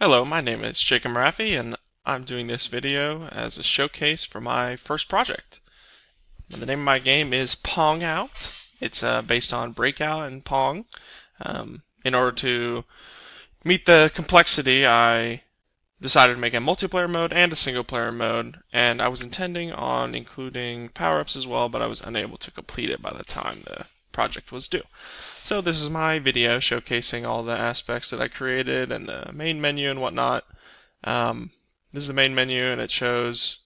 Hello, my name is Jacob Marafi, and I'm doing this video as a showcase for my first project. And the name of my game is Pongout. It's based on Breakout and Pong. In order to meet the complexity, I decided to make a multiplayer mode and a single player mode, and I was intending on including power-ups as well, but I was unable to complete it by the time the project was due. So this is my video showcasing all the aspects that I created and the main menu and whatnot. This is the main menu, and it shows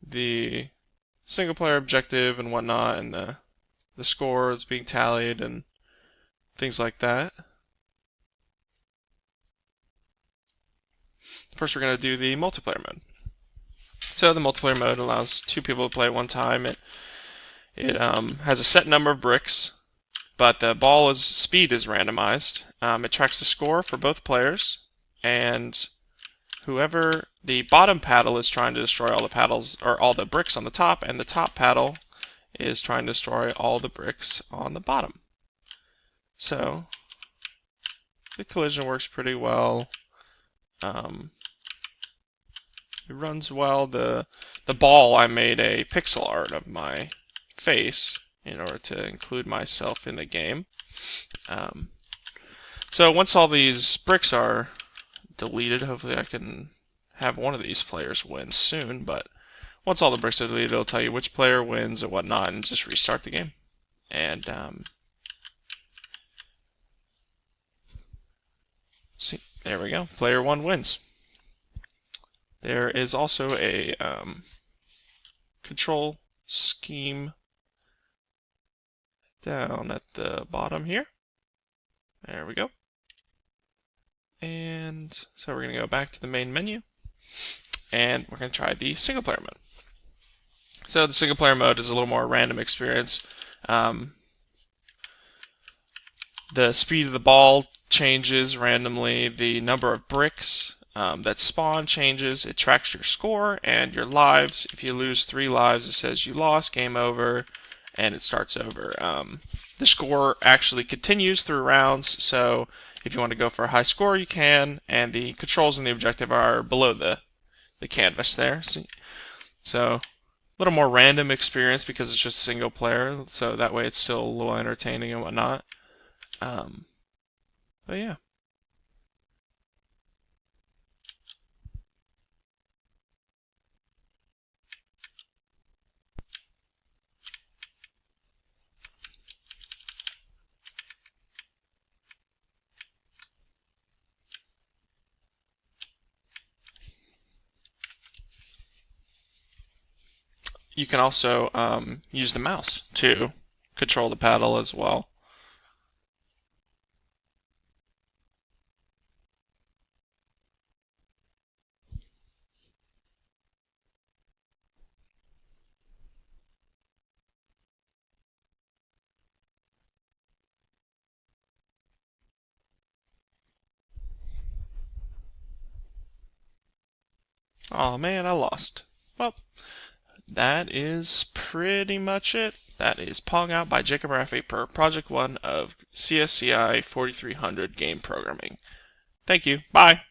the single player objective and whatnot, and the score that's being tallied and things like that. First, we're going to do the multiplayer mode. So the multiplayer mode allows two people to play at one time. It has a set number of bricks, but the ball's speed is randomized. It tracks the score for both players, and whoever the bottom paddle is trying to destroy all the paddles or all the bricks on the top, and the top paddle is trying to destroy all the bricks on the bottom. So the collision works pretty well. It runs well. The ball, I made a pixel art of my face in order to include myself in the game. So once all these bricks are deleted, hopefully I can have one of these players win soon, but once all the bricks are deleted, it'll tell you which player wins and whatnot, and just restart the game. And see, there we go. Player 1 wins. There is also a control scheme down at the bottom here. There we go. And so we're going to go back to the main menu, and we're going to try the single player mode. So the single player mode is a little more random experience. The speed of the ball changes randomly. The number of bricks that spawn changes. It tracks your score and your lives. If you lose 3 lives, it says you lost, game over, and it starts over. The score actually continues through rounds, so if you want to go for a high score, you can, and the controls in the objective are below the canvas there. So a little more random experience because it's just single player, so that way it's still a little entertaining and whatnot. But yeah. You can also use the mouse to control the paddle as well. Oh man, I lost. Well, that is pretty much it. That is Pongout by Jacob Raffi per Project 1 of CSCI 4300 game programming. Thank you. Bye.